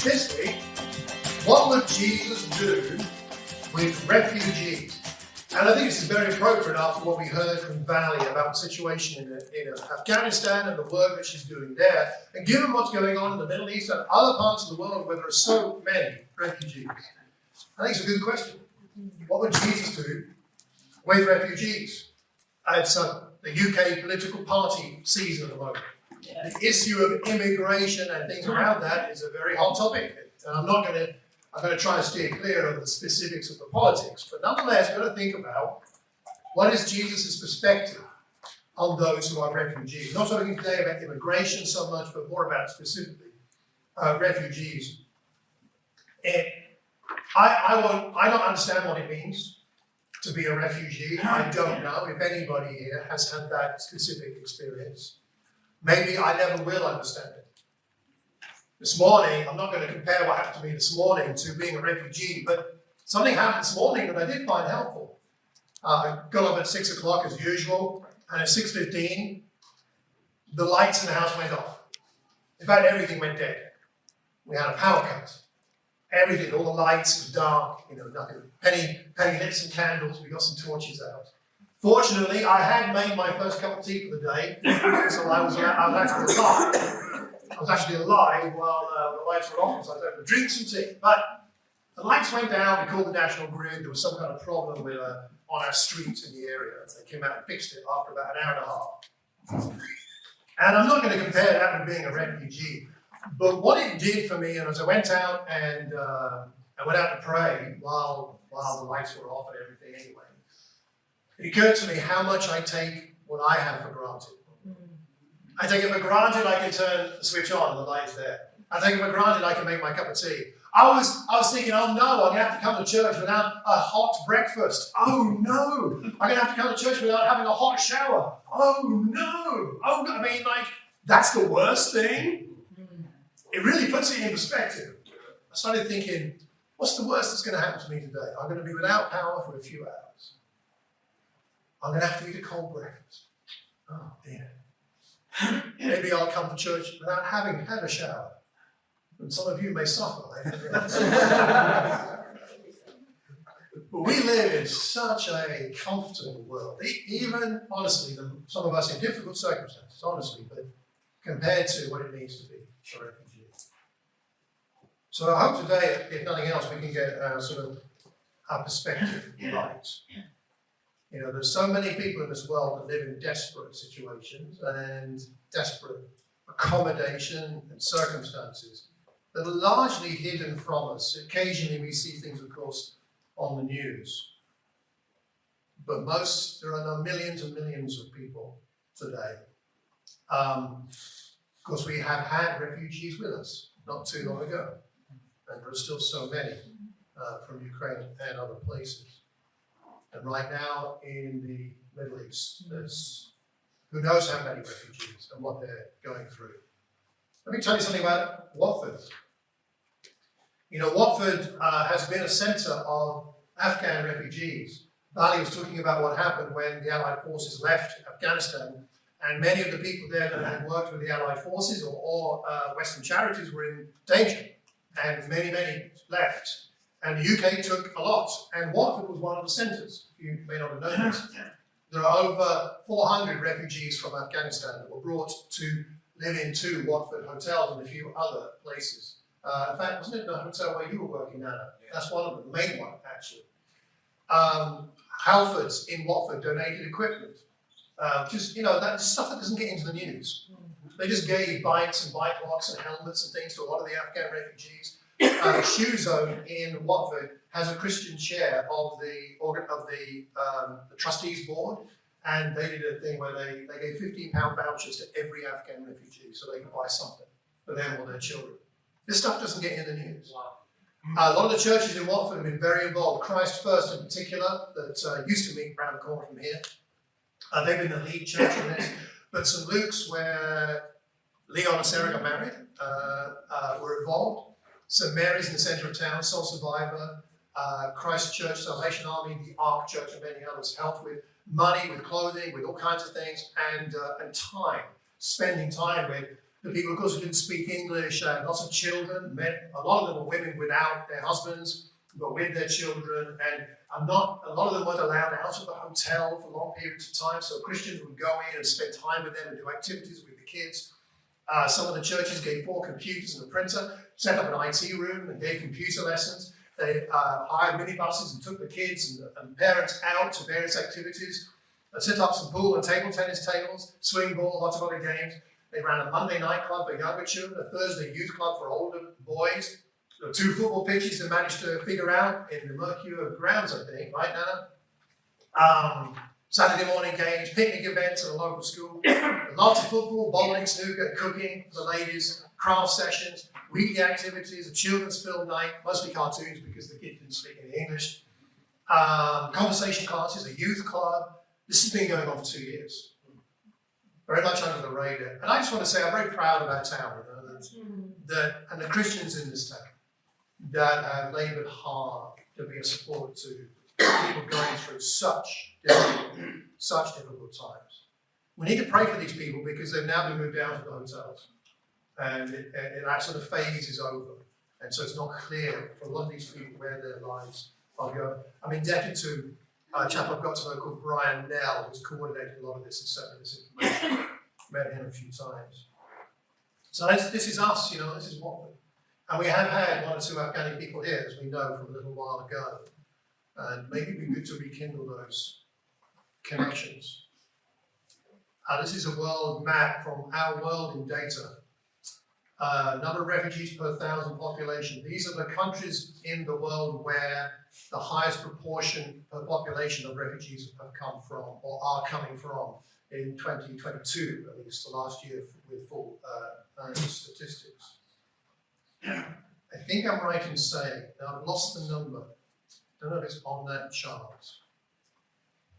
This week, what would Jesus do with refugees? And I think this is very appropriate after what we heard from Valley about the situation in Afghanistan and the work that she's doing there. And given what's going on in the Middle East and other parts of the world where there are so many refugees, I think it's a good question. What would Jesus do with refugees? It's the UK political party season at the moment. The issue of immigration and things around that is a very hot topic. And I'm going to try and steer clear of the specifics of the politics. But nonetheless, we've got to think about what is Jesus' perspective on those who are refugees. Not talking today about immigration so much, but more about specifically refugees. I don't understand what it means to be a refugee. I don't know if anybody here has had that specific experience. Maybe I never will understand it. This morning, I'm not going to compare what happened to me this morning to being a refugee, but something happened this morning that I did find helpful. I got up at 6 o'clock as usual, and at 6:15, the lights in the house went off. In fact, everything went dead. We had a power cut. Everything, all the lights were dark, nothing. Penny lit some candles, we got some torches out. Fortunately, I had made my first cup of tea for the day, so I was actually alive. I was actually alive while the lights were off, so I was able to drink some tea. But the lights went down, we called the National Grid, there was some kind of problem with on our streets in the area. They came out and fixed it after about an hour and a half. And I'm not going to compare that with being a refugee. But what it did for me, and as I went out and I went out to pray while the lights were off and everything anyway, it occurred to me how much I take what I have for granted. I take it for granted I can turn the switch on and the light's there. I take it for granted I can make my cup of tea. I was thinking, oh no, I'm going to have to come to church without a hot breakfast. Oh no, I'm going to have to come to church without having a hot shower. Oh no. I mean, that's the worst thing. It really puts it in perspective. I started thinking, what's the worst that's going to happen to me today? I'm going to be without power for a few hours. I'm going to have to eat a cold breakfast. Oh dear. Maybe I'll come to church without having had a shower. And some of you may suffer. But we live in such a comfortable world. Even, honestly, some of us in difficult circumstances, honestly, but compared to what it means to be a refugee. So I hope today, if nothing else, we can get our perspective right. There's so many people in this world that live in desperate situations and desperate accommodation and circumstances that are largely hidden from us. Occasionally we see things, of course, on the news. But there are millions and millions of people today. Of course, we have had refugees with us not too long ago. And there are still so many from Ukraine and other places. And right now in the Middle East, there's who knows how many refugees and what they're going through. Let me tell you something about Watford. Watford has been a centre of Afghan refugees. Bali was talking about what happened when the Allied forces left Afghanistan, and many of the people there that had worked with the Allied forces or Western charities were in danger, and many left. And the UK took a lot, and Watford was one of the centres. You may not have known this. There are over 400 refugees from Afghanistan that were brought to live in 2 Watford hotels and a few other places. In fact, wasn't it the hotel where you were working, Nana? That's one of them, the main one, actually. Halfords in Watford donated equipment. That's stuff that doesn't get into the news. They just gave bikes and bike locks and helmets and things to a lot of the Afghan refugees. Shoe Zone in Watford has a Christian chair of the trustees board, and they did a thing where they gave £15 vouchers to every Afghan refugee so they could buy something for them or their children. This stuff doesn't get in the news. A lot of the churches in Watford have been very involved. Christ First in particular, that used to meet around the corner from here. They've been the lead church in this. But St. Luke's, where Leon and Sarah got married, were involved. St. Mary's in the centre of town, Soul Survivor, Christ Church, Salvation Army, the Ark Church, and many others helped with money, with clothing, with all kinds of things, and time, spending time with the people, of course, who didn't speak English, lots of children, men, a lot of them were women without their husbands, but with their children, and a lot of them weren't allowed out of the hotel for long periods of time, so Christians would go in and spend time with them and do activities with the kids. Some of the churches gave 4 computers and a printer, set up an IT room and gave computer lessons. They hired minibuses and took the kids and parents out to various activities. They set up some pool and table tennis tables, swing ball, lots of other games. They ran a Monday night club for younger children, a Thursday youth club for older boys. There were 2 football pitches they managed to figure out in the Mercure grounds, I think, right, Nana? Saturday morning games, picnic events at a local school. Lots of football, bowling, snooker, cooking for the ladies, craft sessions, weekly activities, a children's film night, mostly cartoons because the kids didn't speak any English. Conversation classes, a youth club. This has been going on for 2 years. Very much under the radar. And I just want to say I'm very proud of our town, and the Christians in this town that have laboured hard to be a support to people going through such difficult times. We need to pray for these people because they've now been moved out of the hotels. And that sort of phase is over. And so it's not clear for a lot of these people where their lives are going. I'm indebted to a chap I've got to know called Brian Nell, who's coordinated a lot of this and sent me this information. Met him a few times. So this is us, this is what we... And we have had 1 or 2 Afghani people here, as we know from a little while ago. And maybe it'd be good to rekindle those connections. This is a world map from Our World in Data. Number of refugees per 1,000 population. These are the countries in the world where the highest proportion per population of refugees have come from, or are coming from, in 2022, at least, the last year with full statistics. I think I'm right in saying, now I've lost the number, I don't know if it's on that chart.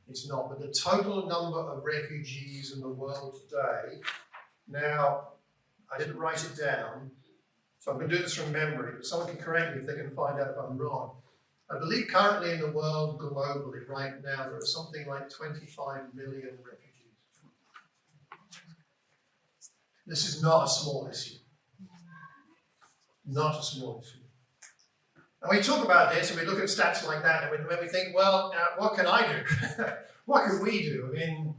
It's not, but the total number of refugees in the world today, now, I didn't write it down, so I'm going to do this from memory, but someone can correct me if they can find out if I'm wrong. I believe currently in the world globally, right now, there are something like 25 million refugees. This is not a small issue. Not a small issue. And we talk about this and we look at stats like that and when we think, well, what can I do? What can we do? I mean,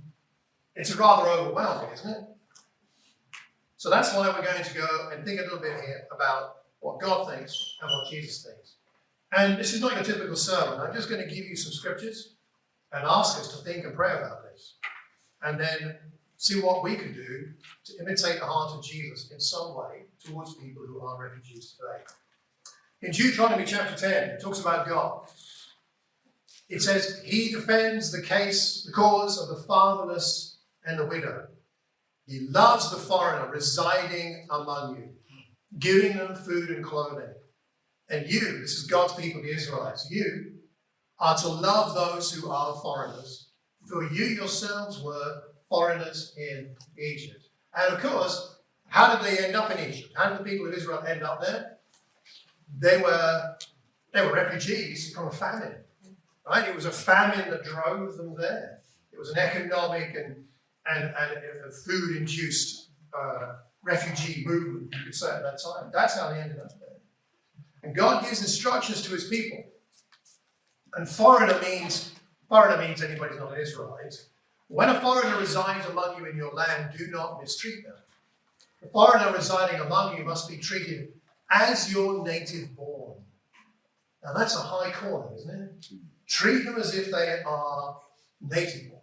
it's rather overwhelming, isn't it? So that's why we're going to go and think a little bit here about what God thinks and what Jesus thinks. And this is not your typical sermon. I'm just going to give you some scriptures and ask us to think and pray about this. And then see what we can do to imitate the heart of Jesus in some way towards people who are refugees today. In Deuteronomy chapter 10, it talks about God. It says, He defends the cause of the fatherless and the widow. He loves the foreigner residing among you, giving them food and clothing. And you, this is God's people, the Israelites, you are to love those who are foreigners, for you yourselves were foreigners in Egypt. And of course, how did they end up in Egypt? How did the people of Israel end up there? They were refugees from a famine, right? It was a famine that drove them there. It was an economic and a food-induced refugee movement, you could say, at that time. That's how they ended up there. And God gives instructions to his people. And foreigner means anybody's not an Israelite. When a foreigner resides among you in your land, do not mistreat them. The foreigner residing among you must be treated as your native born. Now that's a high calling, isn't it? Treat them as if they are native born.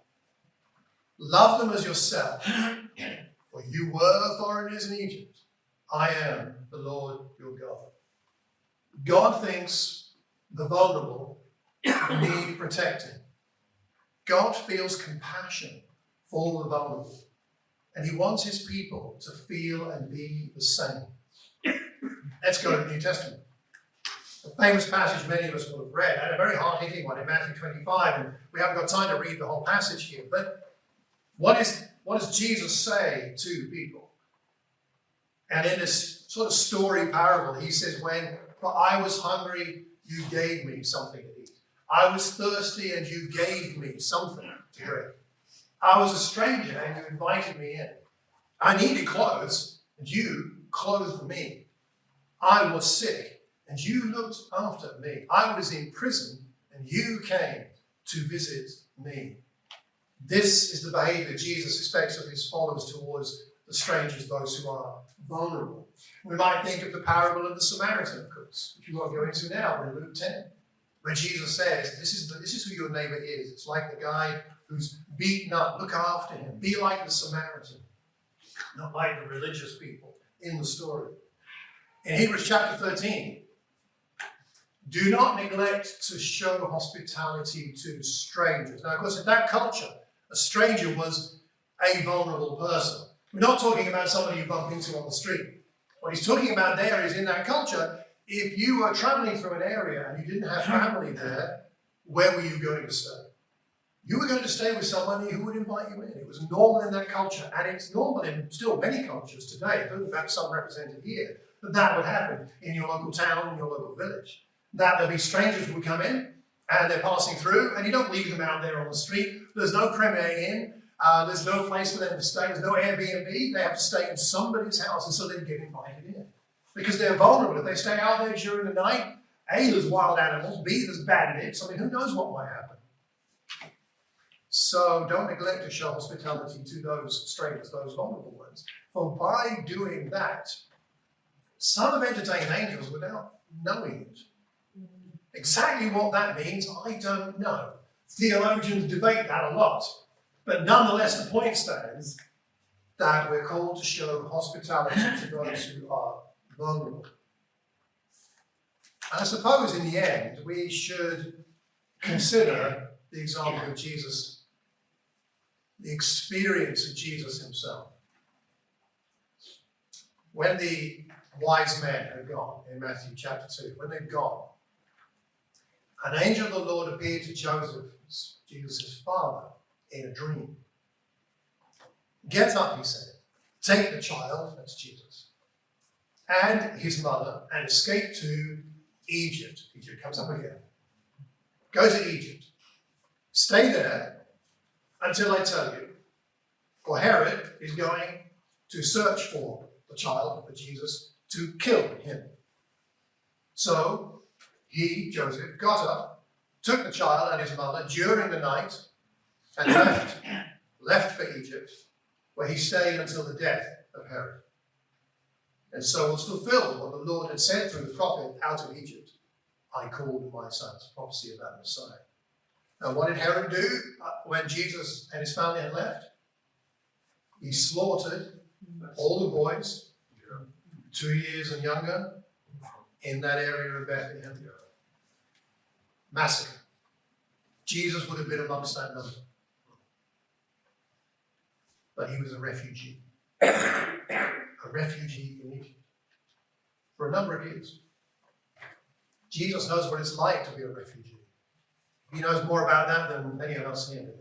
Love them as yourself. For you were foreigners in Egypt. I am the Lord your God. God thinks the vulnerable need protecting. God feels compassion for the vulnerable. And he wants his people to feel and be the same. Let's go to the New Testament. A famous passage many of us will have read, and a very hard-hitting one in Matthew 25, and we haven't got time to read the whole passage here, but what does Jesus say to people? And in this sort of story parable, he says, For I was hungry, you gave me something to eat. I was thirsty, and you gave me something to drink. I was a stranger, and you invited me in. I needed clothes, and you clothed me. I was sick, and you looked after me. I was in prison, and you came to visit me. This is the behavior Jesus expects of his followers towards the strangers, those who are vulnerable. We might think of the parable of the Samaritan, of course, which we won't go into now, in Luke 10, where Jesus says, this is who your neighbor is. It's like the guy who's beaten up. Look after him. Be like the Samaritan, not like the religious people in the story. In Hebrews chapter 13, do not neglect to show hospitality to strangers. Now, of course, in that culture, a stranger was a vulnerable person. We're not talking about somebody you bump into on the street. What he's talking about there is, in that culture, if you were traveling through an area and you didn't have family there, where were you going to stay? You were going to stay with somebody who would invite you in. It was normal in that culture, and it's normal in still many cultures today, in fact some represented here, that would happen in your local town, in your local village. That there'll be strangers who would come in, and they're passing through, and you don't leave them out there on the street. There's no Premier Inn. There's no place for them to stay. There's no Airbnb. They have to stay in somebody's house, and so they get invited in. Because they're vulnerable. If they stay out there during the night, A, there's wild animals, B, there's bandits. I mean, who knows what might happen? So don't neglect to show hospitality to those strangers, those vulnerable ones. For by doing that, some have entertained angels without knowing it. Exactly what that means, I don't know. Theologians debate that a lot. But nonetheless, the point stands that we're called to show hospitality to those who are vulnerable. And I suppose in the end, we should consider the example of Jesus, the experience of Jesus himself. When the wise men had gone, in Matthew chapter 2, when they'd gone, an angel of the Lord appeared to Joseph, Jesus' father, in a dream. Get up, he said, take the child, that's Jesus, and his mother, and escape to Egypt. Egypt comes up again. Go to Egypt. Stay there until I tell you. For Herod is going to search for the child, for Jesus, to kill him. So he, Joseph, got up, took the child and his mother during the night, and left for Egypt, where he stayed until the death of Herod. And so was fulfilled what the Lord had said through the prophet, out of Egypt I called my sons, prophecy about the Messiah. Now what did Herod do when Jesus and his family had left? He slaughtered all the boys, 2 years and younger, in that area of Bethlehem. Massacre. Jesus would have been amongst that number. But he was a refugee. A refugee in Egypt. For a number of years. Jesus knows what it's like to be a refugee. He knows more about that than many of us here do.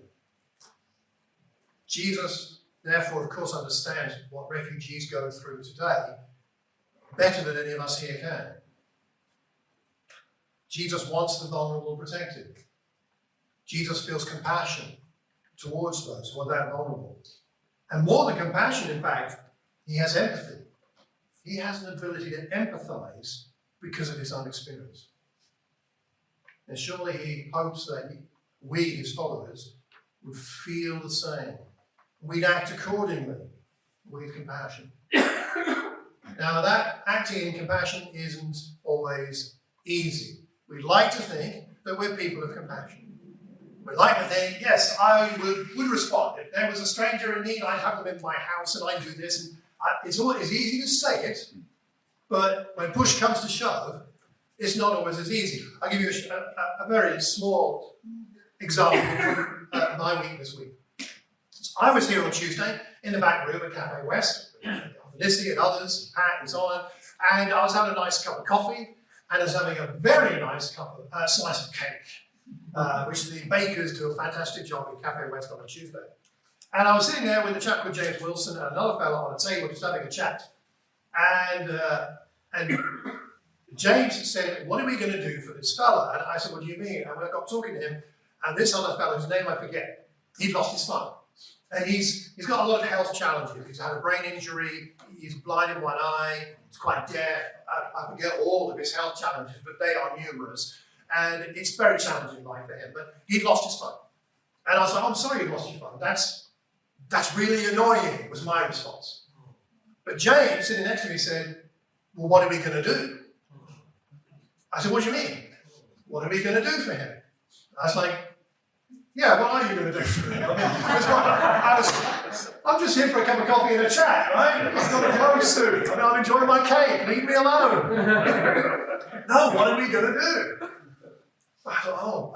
Jesus, therefore, of course, understands what refugees go through today better than any of us here can. Jesus wants the vulnerable protected. Jesus feels compassion towards those who are that vulnerable. And more than compassion, in fact, he has empathy. He has an ability to empathize because of his own experience. And surely he hopes that we, his followers, would feel the same. We'd act accordingly with compassion. Now, that acting in compassion isn't always easy. We like to think that we're people of compassion. We like to think, yes, I would respond. If there was a stranger in need, I'd have them in my house and I'd do this. And it's always easy to say it, but when push comes to shove, it's not always as easy. I'll give you a very small example from my week this week. So I was here on Tuesday in the back room at Cafe West, Lissy and others, Pat and so on, and I was having a nice cup of coffee, and I was having a very nice slice of cake, which the bakers do a fantastic job in Cafe West on a Tuesday. And I was sitting there with a chap called James Wilson and another fellow on a table just having a chat. And James said, what are we going to do for this fella? And I said, what do you mean? And when I got talking to him, and this other fellow, whose name I forget, he'd lost his phone. And he's got a lot of health challenges. He's had a brain injury, he's blind in one eye, he's quite deaf. I forget all of his health challenges, but they are numerous. And it's very challenging life for him. But he'd lost his phone. And I was like, I'm sorry you lost your phone. That's really annoying, was my response. But James, sitting next to me, said, well, what are we going to do? I said, what do you mean? What are we going to do for him? I was like, yeah, what are you going to do for him? I'm just here for a cup of coffee and a chat, right? I've got a clothes suit. I'm enjoying my cake. Leave me alone. No, what are we going to do? I thought,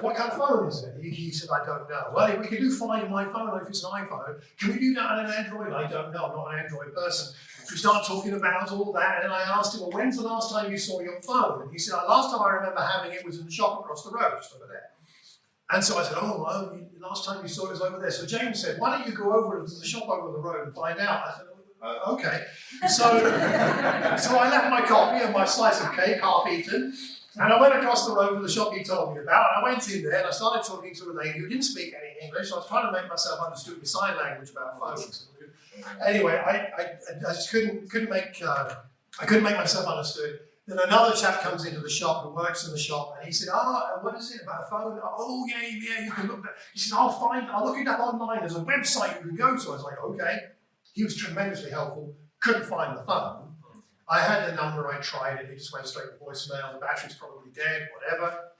what kind of phone is it? He said, I don't know. Well, we can do Find My Phone if it's an iPhone. Can we do that on an Android? I don't know. I'm not an Android person. So we start talking about all that, and I asked him, well, when's the last time you saw your phone? And he said, last time I remember having it was in the shop across the road, just over there. And so I said, last time you saw it was over there. So James said, why don't you go over to the shop over the road and find out? I said, okay. So I left my coffee and my slice of cake, half eaten, and I went across the road to the shop he told me about, and I went in there and I started talking to a lady who didn't speak any English, so I was trying to make myself understood with sign language about phones. Anyway, I just couldn't make myself understood. Then another chap comes into the shop who works in the shop, and he said, what is it about a phone? Oh, yeah, you can look that. He said, I'll look it up online. There's a website you can go to. I was like, okay. He was tremendously helpful. Couldn't find the phone. I had the number, I tried it, it just went straight to voicemail, the battery's probably dead, whatever.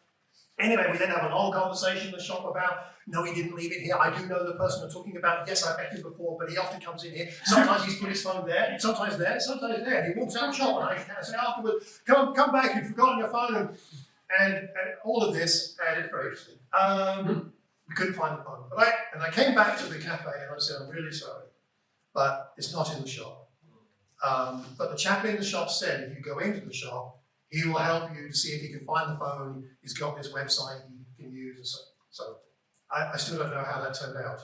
Anyway, we then have a long conversation in the shop about, no, he didn't leave it here. I do know the person I'm talking about. Yes, I met him before, but he often comes in here. Sometimes he's put his phone there, sometimes there, sometimes there. He walks out of the shop, and I say afterwards, come back, you've forgotten your phone, and all of this, and it's very interesting. We couldn't find the phone. And I came back to the cafe, and I said, I'm really sorry, but it's not in the shop. But the chap in the shop said, if you go into the shop, he will help you to see if he can find the phone. He's got this website he can use. And so I still don't know how that turned out.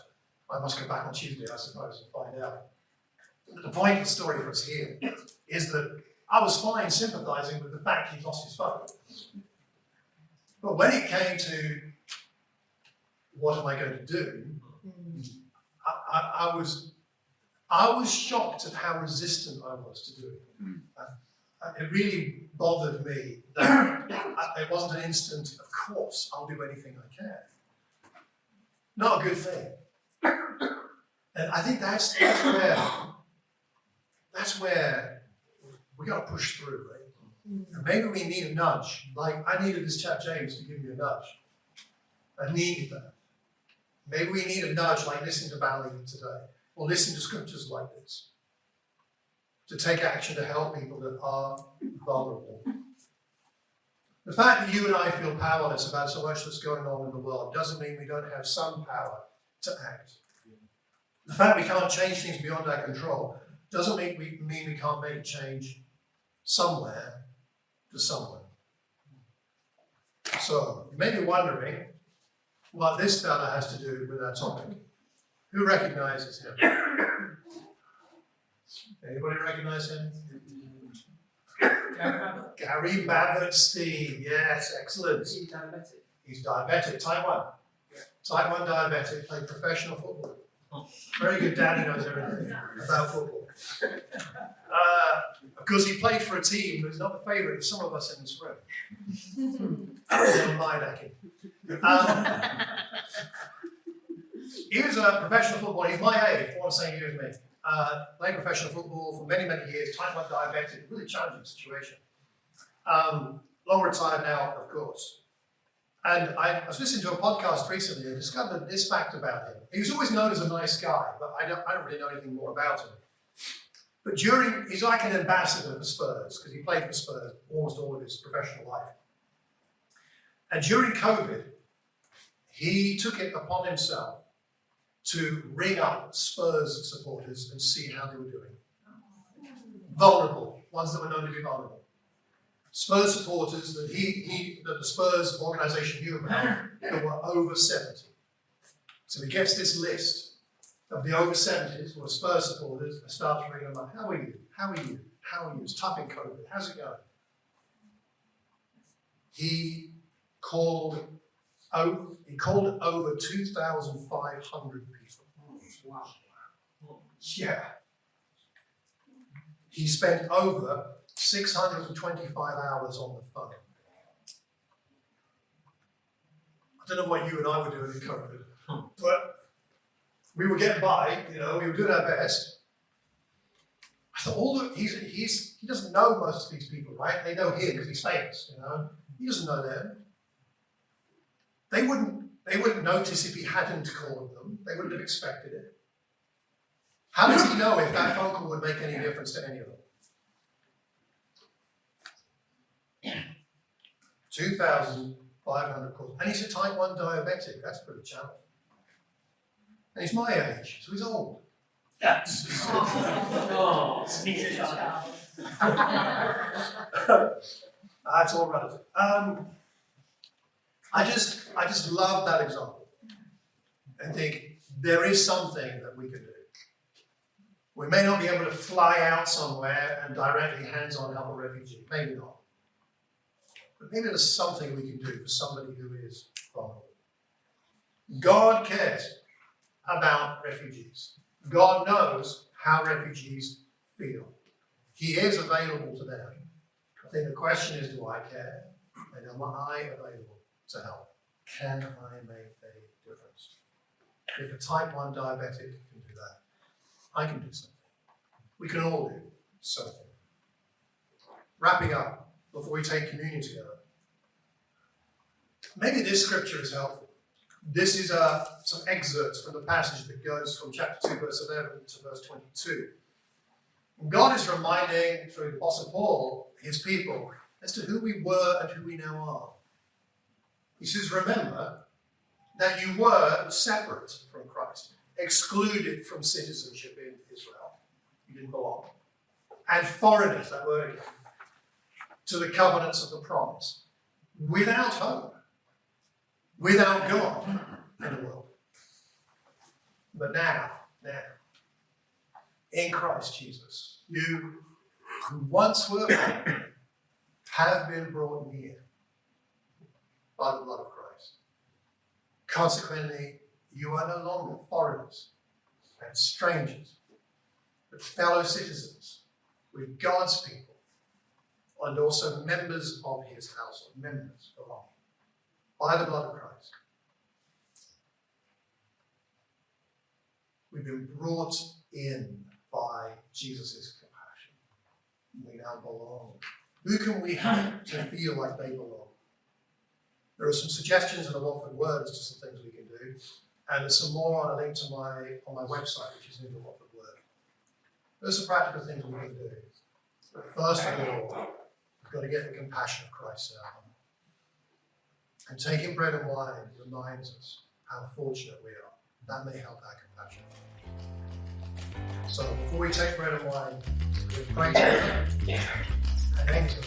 I must go back on Tuesday, I suppose, and find out. The point of the story for us here is that I was fine sympathizing with the fact he'd lost his phone. But when it came to what am I going to do, I was shocked at how resistant I was to do it. It really bothered me that it wasn't an instant, of course, I'll do anything I can. Not a good thing. And I think that's where we got to push through, right? And maybe we need a nudge. Like I needed this chap James to give me a nudge. I needed that. Maybe we need a nudge like listening to Valley today, or listen to scriptures like this, to take action to help people that are vulnerable. The fact that you and I feel powerless about so much that's going on in the world doesn't mean we don't have some power to act. The fact we can't change things beyond our control doesn't mean we can't make a change somewhere to someone. So, you may be wondering what this fella has to do with our topic. Who recognizes him? Anybody recognize him? Gary Babbitt, Steve. Yes, excellent. He's diabetic. Type 1. Type 1 diabetic, played professional football. Very good daddy, knows everything about football. Of course, he played for a team who's not the favourite of some of us in this room. Don't mind, Aki. He was a professional footballer. He's my age, 4 the same year as me. Played professional football for many, many years. Type 1 diabetic, really challenging situation. Long retired now, of course. And I was listening to a podcast recently and discovered this fact about him. He was always known as a nice guy, but I don't really know anything more about him. But he's like an ambassador for Spurs, because he played for Spurs almost all of his professional life. And during COVID, he took it upon himself to ring up Spurs supporters and see how they were doing. Vulnerable, ones that were known to be vulnerable. Spurs supporters that that the Spurs organisation knew about that were over 70. So he gets this list of the over 70s who are Spurs supporters and starts ringing them up. How are you? How are you? How are you? It's tough in COVID. How's it going? He called He called over 2,500 people. Wow. Yeah. He spent over 625 hours on the phone. I don't know what you and I were doing in COVID, but we were getting by, we were doing our best. I thought, he doesn't know most of these people, right? They know him because he's famous, He doesn't know them. They wouldn't notice if he hadn't called them. They wouldn't have expected it. How does he know if that phone call would make any difference to any of them? 2,500 calls. And he's a type 1 diabetic. That's pretty challenging. And he's my age, so he's old. That's That's all relative. I just love that example and think there is something that we can do. We may not be able to fly out somewhere and directly hands-on help a refugee, maybe not. But maybe there's something we can do for somebody who is vulnerable. God cares about refugees. God knows how refugees feel. He is available to them. I think the question is, do I care? And am I available to help? Can I make a difference? If a type 1 diabetic can do that, I can do something. We can all do something. Wrapping up, before we take communion together, maybe this scripture is helpful. This is some excerpts from the passage that goes from chapter 2, verse 11 to verse 22. God is reminding, through the Apostle Paul, his people, as to who we were and who we now are. He says, remember that you were separate from Christ, excluded from citizenship in Israel. You didn't belong. And foreigners, that word again, to the covenants of the promise, without hope, without God in the world. But now, in Christ Jesus, you who once were foreign have been brought near by the blood of Christ. Consequently, you are no longer foreigners and strangers, but fellow citizens with God's people and also members of his household, members belonging by the blood of Christ. We've been brought in by Jesus' compassion. We now belong. Who can we help to feel like they belong? There are some suggestions in the Watford Word as to some things we can do, and there's some more on a link to on my website, which is in the Watford Word. There's some practical things we can do. But first of all, we've got to get the compassion of Christ in our heart. And taking bread and wine reminds us how fortunate we are. That may help our compassion. So before we take bread and wine, we pray together and enter